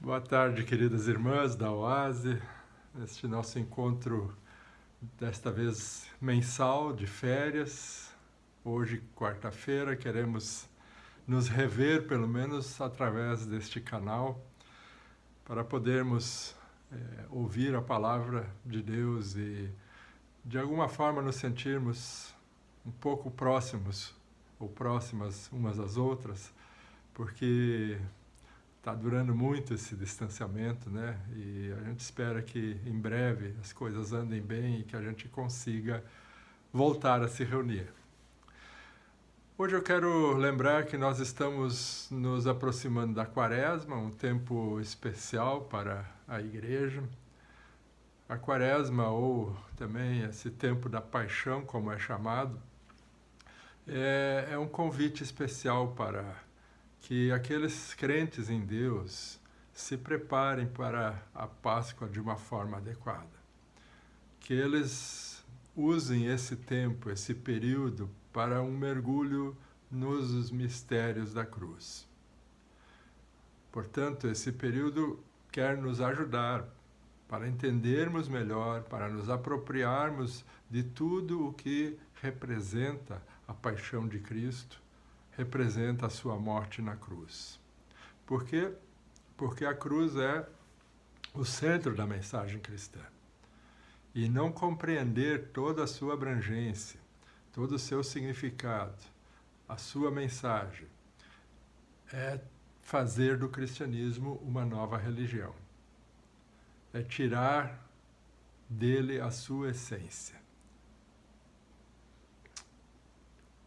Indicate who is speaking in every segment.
Speaker 1: Boa tarde, queridas irmãs da Oase. Este nosso encontro, desta vez mensal, de férias. Hoje, quarta-feira, queremos nos rever, pelo menos através deste canal, para podermos ouvir a palavra de Deus e, de alguma forma, nos sentirmos um pouco próximos ou próximas umas às outras, porque está durando muito esse distanciamento, né? E a gente espera que em breve as coisas andem bem e que a gente consiga voltar a se reunir. Hoje eu quero lembrar que nós estamos nos aproximando da Quaresma, um tempo especial para a Igreja. A Quaresma, ou também esse tempo da paixão, como é chamado, é um convite especial para que aqueles crentes em Deus se preparem para a Páscoa de uma forma adequada. Que eles usem esse tempo, esse período, para um mergulho nos mistérios da cruz. Portanto, esse período quer nos ajudar para entendermos melhor, para nos apropriarmos de tudo o que representa a paixão de Cristo, representa a sua morte na cruz. Por quê? Porque a cruz é o centro da mensagem cristã. E não compreender toda a sua abrangência, todo o seu significado, a sua mensagem, é fazer do cristianismo uma nova religião. É tirar dele a sua essência.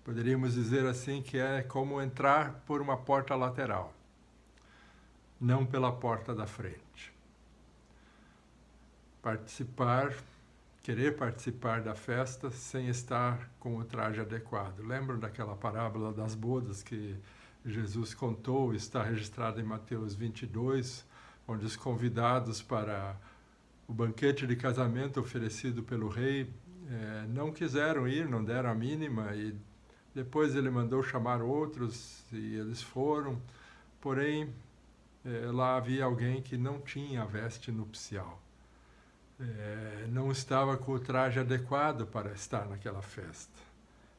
Speaker 1: Poderíamos dizer assim que é como entrar por uma porta lateral, não pela porta da frente. Querer participar da festa sem estar com o traje adequado. Lembram daquela parábola das bodas que Jesus contou, está registrada em Mateus 22, onde os convidados para o banquete de casamento oferecido pelo rei não quiseram ir, não deram a mínima, e depois ele mandou chamar outros e eles foram, porém lá havia alguém que não tinha a veste nupcial. Não estava com o traje adequado para estar naquela festa.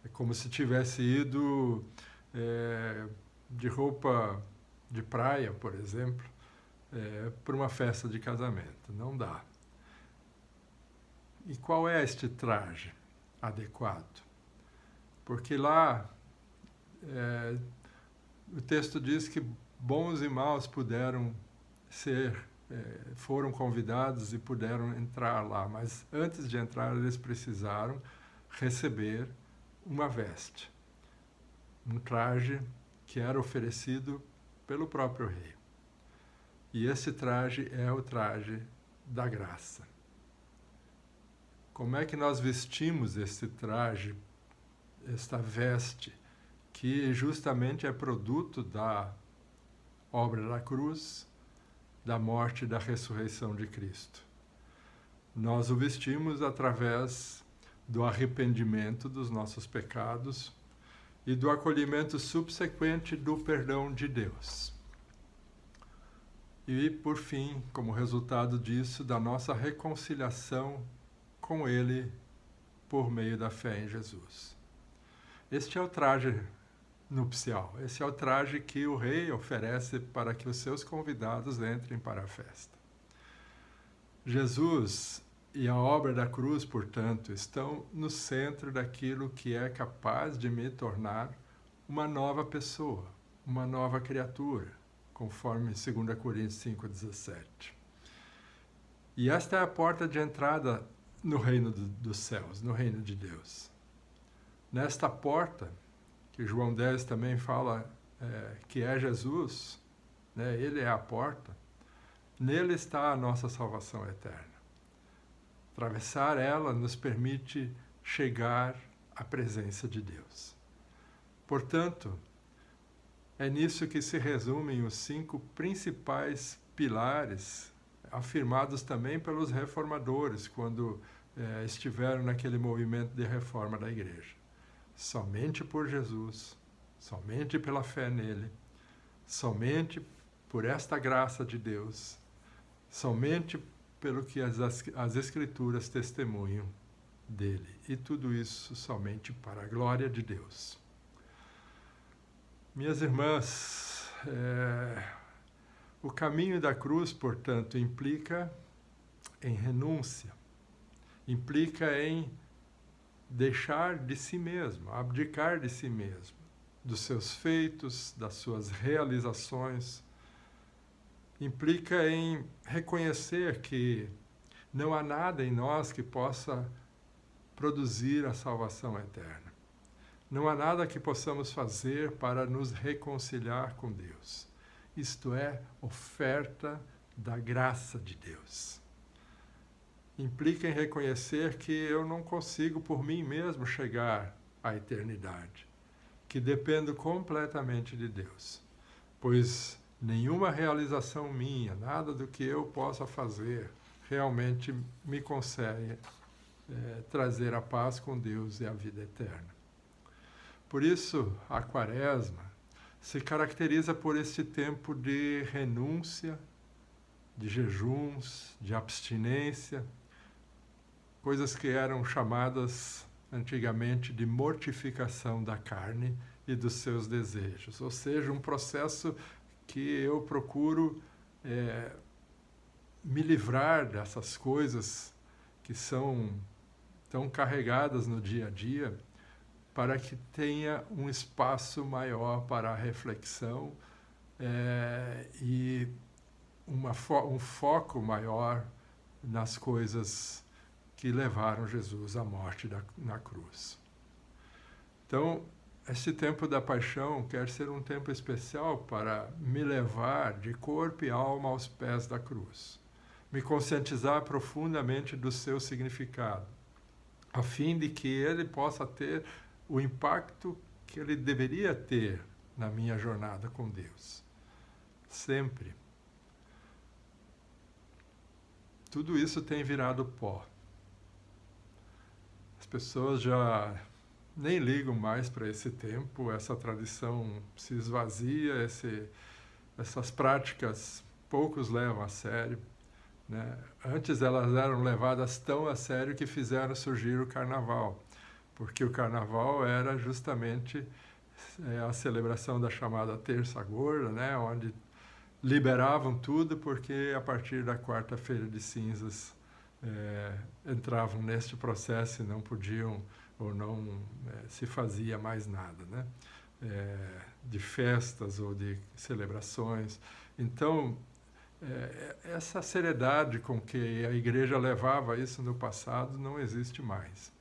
Speaker 1: É como se tivesse ido de roupa de praia, por exemplo, para uma festa de casamento. Não dá. E qual é este traje adequado? Porque lá o texto diz que bons e maus foram convidados e puderam entrar lá, mas antes de entrar eles precisaram receber uma veste, um traje que era oferecido pelo próprio rei. E esse traje é o traje da graça. Como é que nós vestimos esse traje, esta veste, que justamente é produto da obra da cruz, da morte e da ressurreição de Cristo? Nós o vestimos através do arrependimento dos nossos pecados e do acolhimento subsequente do perdão de Deus. E, por fim, como resultado disso, da nossa reconciliação com Ele por meio da fé em Jesus. Este é o traje nupcial. Esse é o traje que o rei oferece para que os seus convidados entrem para a festa. Jesus e a obra da cruz, portanto, estão no centro daquilo que é capaz de me tornar uma nova pessoa, uma nova criatura, conforme 2 Coríntios 5,17. E esta é a porta de entrada no reino dos céus, no reino de Deus. Nesta porta, que João 10 também fala que é Jesus, né? Ele é a porta, nele está a nossa salvação eterna. Atravessar ela nos permite chegar à presença de Deus. Portanto, é nisso que se resumem os 5 principais pilares, afirmados também pelos reformadores, quando estiveram naquele movimento de reforma da Igreja. Somente por Jesus, somente pela fé nele, somente por esta graça de Deus, somente pelo que as Escrituras testemunham dele. E tudo isso somente para a glória de Deus. Minhas irmãs, o caminho da cruz, portanto, implica em renúncia, implica em deixar de si mesmo, abdicar de si mesmo, dos seus feitos, das suas realizações. Implica em reconhecer que não há nada em nós que possa produzir a salvação eterna. Não há nada que possamos fazer para nos reconciliar com Deus. Isto é oferta da graça de Deus. Implica em reconhecer que eu não consigo por mim mesmo chegar à eternidade, que dependo completamente de Deus, pois nenhuma realização minha, nada do que eu possa fazer, realmente me consegue trazer a paz com Deus e a vida eterna. Por isso, a Quaresma se caracteriza por este tempo de renúncia, de jejuns, de abstinência, coisas que eram chamadas antigamente de mortificação da carne e dos seus desejos, ou seja, um processo que eu procuro me livrar dessas coisas que são tão carregadas no dia a dia, para que tenha um espaço maior para a reflexão e um foco maior nas coisas que levaram Jesus à morte na cruz. Então, este tempo da paixão quer ser um tempo especial para me levar de corpo e alma aos pés da cruz, me conscientizar profundamente do seu significado, a fim de que ele possa ter o impacto que ele deveria ter na minha jornada com Deus. Sempre. Tudo isso tem virado pó. As pessoas já nem ligam mais para esse tempo, essa tradição se esvazia, essas práticas poucos levam a sério, né? Antes elas eram levadas tão a sério que fizeram surgir o Carnaval, porque o Carnaval era justamente a celebração da chamada Terça Gorda, né? Onde liberavam tudo, porque a partir da quarta-feira de cinzas entravam neste processo e não podiam ou não se fazia mais nada, né? De festas ou de celebrações. Então, essa seriedade com que a igreja levava isso no passado não existe mais.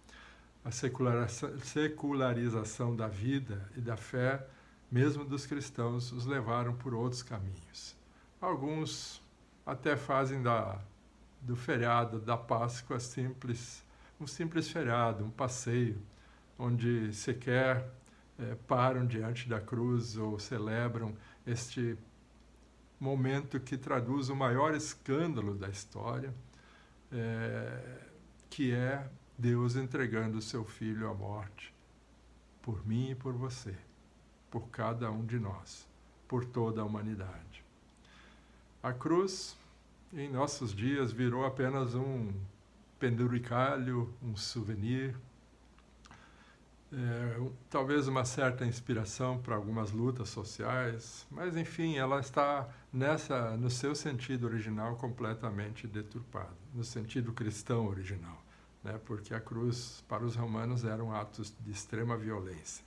Speaker 1: A secularização da vida e da fé, mesmo dos cristãos, os levaram por outros caminhos. Alguns até fazem do feriado da Páscoa um simples feriado, um passeio, onde sequer param diante da cruz ou celebram este momento que traduz o maior escândalo da história, que é Deus entregando o seu Filho à morte, por mim e por você, por cada um de nós, por toda a humanidade. A cruz, em nossos dias, virou apenas um penduricalho, um souvenir, talvez uma certa inspiração para algumas lutas sociais, mas, enfim, ela está no seu sentido original completamente deturpada, no sentido cristão original, né? Porque a cruz, para os romanos, eram atos de extrema violência,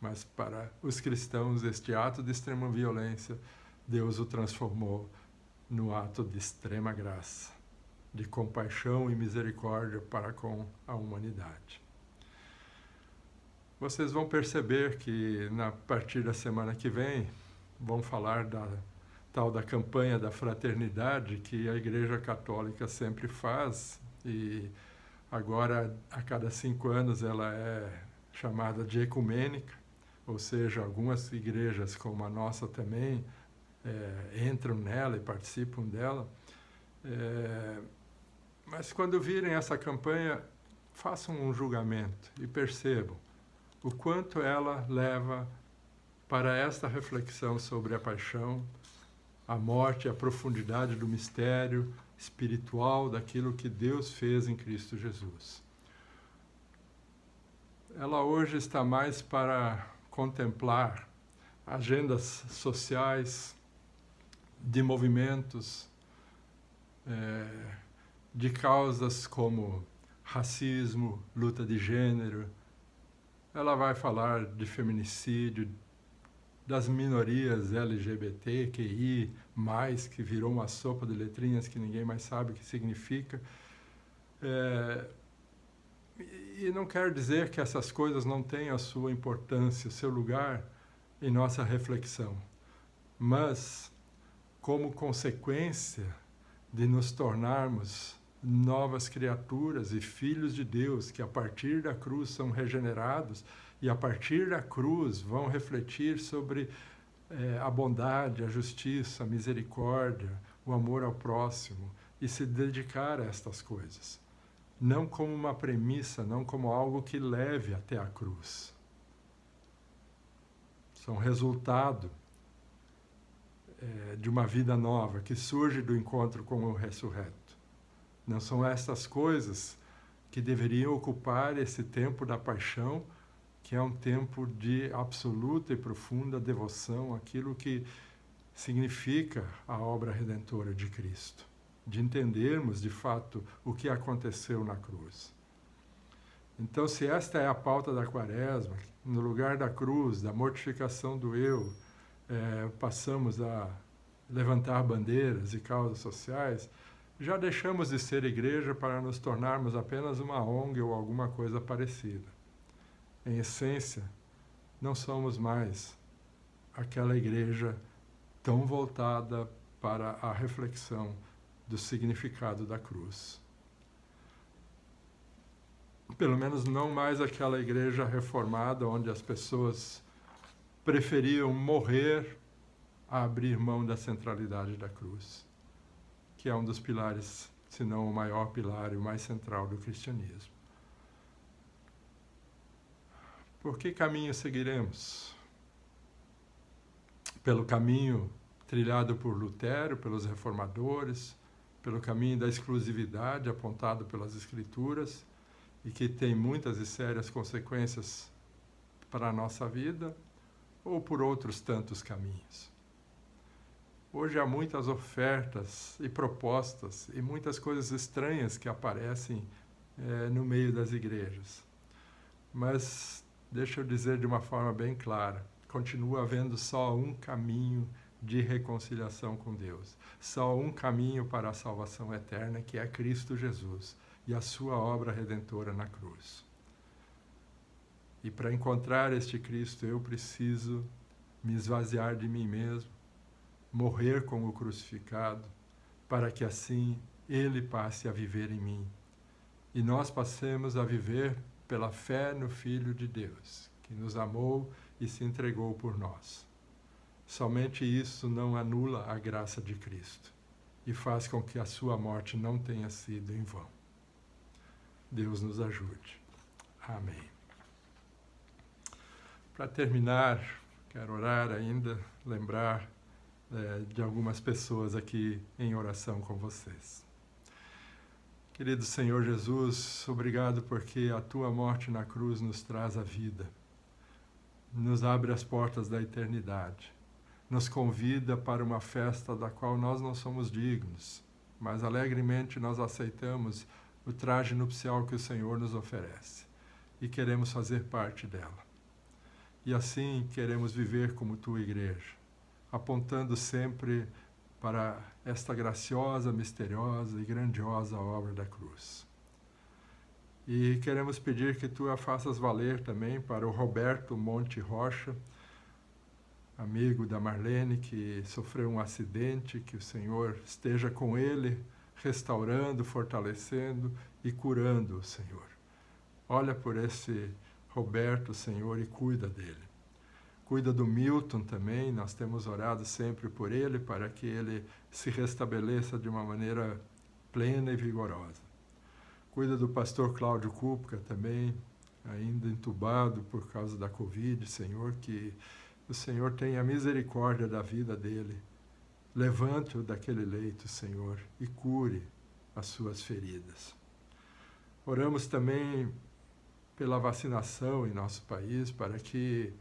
Speaker 1: mas para os cristãos, este ato de extrema violência, Deus o transformou no ato de extrema graça, de compaixão e misericórdia para com a humanidade. Vocês vão perceber que, a partir da semana que vem, vão falar da tal da campanha da fraternidade que a Igreja Católica sempre faz, e agora, a cada 5 anos, ela é chamada de ecumênica, ou seja, algumas igrejas como a nossa também entram nela e participam dela. Mas quando virem essa campanha, façam um julgamento e percebam o quanto ela leva para esta reflexão sobre a paixão, a morte e a profundidade do mistério espiritual daquilo que Deus fez em Cristo Jesus. Ela hoje está mais para contemplar agendas sociais, de movimentos, de causas como racismo, luta de gênero. Ela vai falar de feminicídio, das minorias LGBTQI+, que virou uma sopa de letrinhas que ninguém mais sabe o que significa. E não quer dizer que essas coisas não tenham a sua importância, o seu lugar em nossa reflexão. Mas, como consequência de nos tornarmos novas criaturas e filhos de Deus, que a partir da cruz são regenerados e a partir da cruz vão refletir sobre a bondade, a justiça, a misericórdia, o amor ao próximo e se dedicar a estas coisas. Não como uma premissa, não como algo que leve até a cruz. São resultado de uma vida nova que surge do encontro com o ressurreto. Não são essas coisas que deveriam ocupar esse tempo da paixão, que é um tempo de absoluta e profunda devoção àquilo que significa a obra redentora de Cristo, de entendermos de fato o que aconteceu na cruz. Então, se esta é a pauta da Quaresma, no lugar da cruz, da mortificação do eu, passamos a levantar bandeiras e causas sociais, já deixamos de ser igreja para nos tornarmos apenas uma ONG ou alguma coisa parecida. Em essência, não somos mais aquela igreja tão voltada para a reflexão do significado da cruz. Pelo menos não mais aquela igreja reformada onde as pessoas preferiam morrer a abrir mão da centralidade da cruz, que é um dos pilares, se não o maior pilar e o mais central do cristianismo. Por que caminho seguiremos? Pelo caminho trilhado por Lutero, pelos reformadores, pelo caminho da exclusividade apontado pelas Escrituras e que tem muitas e sérias consequências para a nossa vida, ou por outros tantos caminhos? Hoje há muitas ofertas e propostas e muitas coisas estranhas que aparecem no meio das igrejas. Mas, deixa eu dizer de uma forma bem clara, continua havendo só um caminho de reconciliação com Deus. Só um caminho para a salvação eterna, que é Cristo Jesus e a sua obra redentora na cruz. E para encontrar este Cristo, eu preciso me esvaziar de mim mesmo, morrer com o crucificado, para que assim Ele passe a viver em mim. E nós passemos a viver pela fé no Filho de Deus, que nos amou e se entregou por nós. Somente isso não anula a graça de Cristo e faz com que a sua morte não tenha sido em vão. Deus nos ajude. Amém. Para terminar, quero orar ainda, lembrar de algumas pessoas aqui em oração com vocês. Querido Senhor Jesus, obrigado porque a Tua morte na cruz nos traz a vida, nos abre as portas da eternidade, nos convida para uma festa da qual nós não somos dignos, mas alegremente nós aceitamos o traje nupcial que o Senhor nos oferece e queremos fazer parte dela. E assim queremos viver como Tua igreja, apontando sempre para esta graciosa, misteriosa e grandiosa obra da cruz. E queremos pedir que Tu a faças valer também para o Roberto Monte Rocha, amigo da Marlene, que sofreu um acidente, que o Senhor esteja com ele, restaurando, fortalecendo e curando, Senhor. Olha por esse Roberto, Senhor, e cuida dele. Cuida do Milton também, nós temos orado sempre por ele, para que ele se restabeleça de uma maneira plena e vigorosa. Cuida do pastor Cláudio Kupka também, ainda entubado por causa da Covid, Senhor, que o Senhor tenha misericórdia da vida dele Levante-o daquele leito, Senhor, e cure as suas feridas. Oramos também pela vacinação em nosso país, para que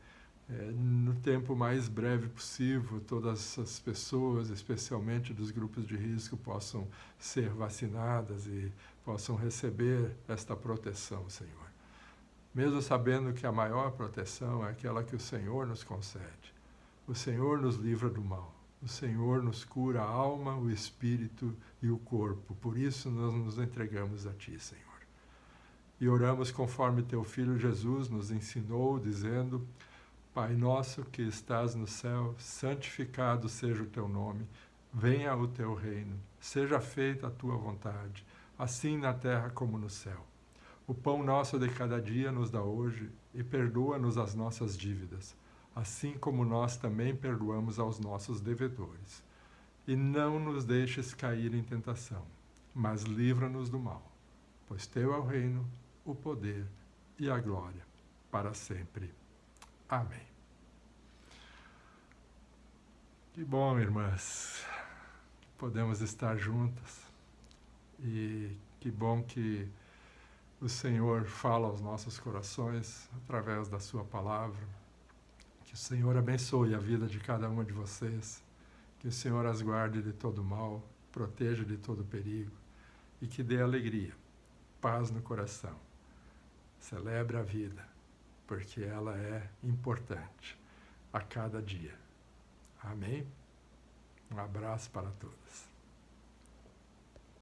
Speaker 1: no tempo mais breve possível todas as pessoas, especialmente dos grupos de risco, possam ser vacinadas e possam receber esta proteção, Senhor. Mesmo sabendo que a maior proteção é aquela que o Senhor nos concede. O Senhor nos livra do mal. O Senhor nos cura a alma, o espírito e o corpo. Por isso nós nos entregamos a Ti, Senhor. E oramos conforme Teu Filho Jesus nos ensinou, dizendo: Pai nosso que estás no céu, santificado seja o Teu nome. Venha o Teu reino. Seja feita a Tua vontade, assim na terra como no céu. O pão nosso de cada dia nos dá hoje, e perdoa-nos as nossas dívidas, assim como nós também perdoamos aos nossos devedores. E não nos deixes cair em tentação, mas livra-nos do mal, pois Teu é o reino, o poder e a glória, para sempre. Amém. Que bom, irmãs, podemos estar juntas, e que bom que o Senhor fala aos nossos corações através da sua palavra. Que o Senhor abençoe a vida de cada uma de vocês, que o Senhor as guarde de todo mal, proteja de todo perigo e que dê alegria, paz no coração. Celebre a vida, porque ela é importante a cada dia. Amém? Um abraço para todos.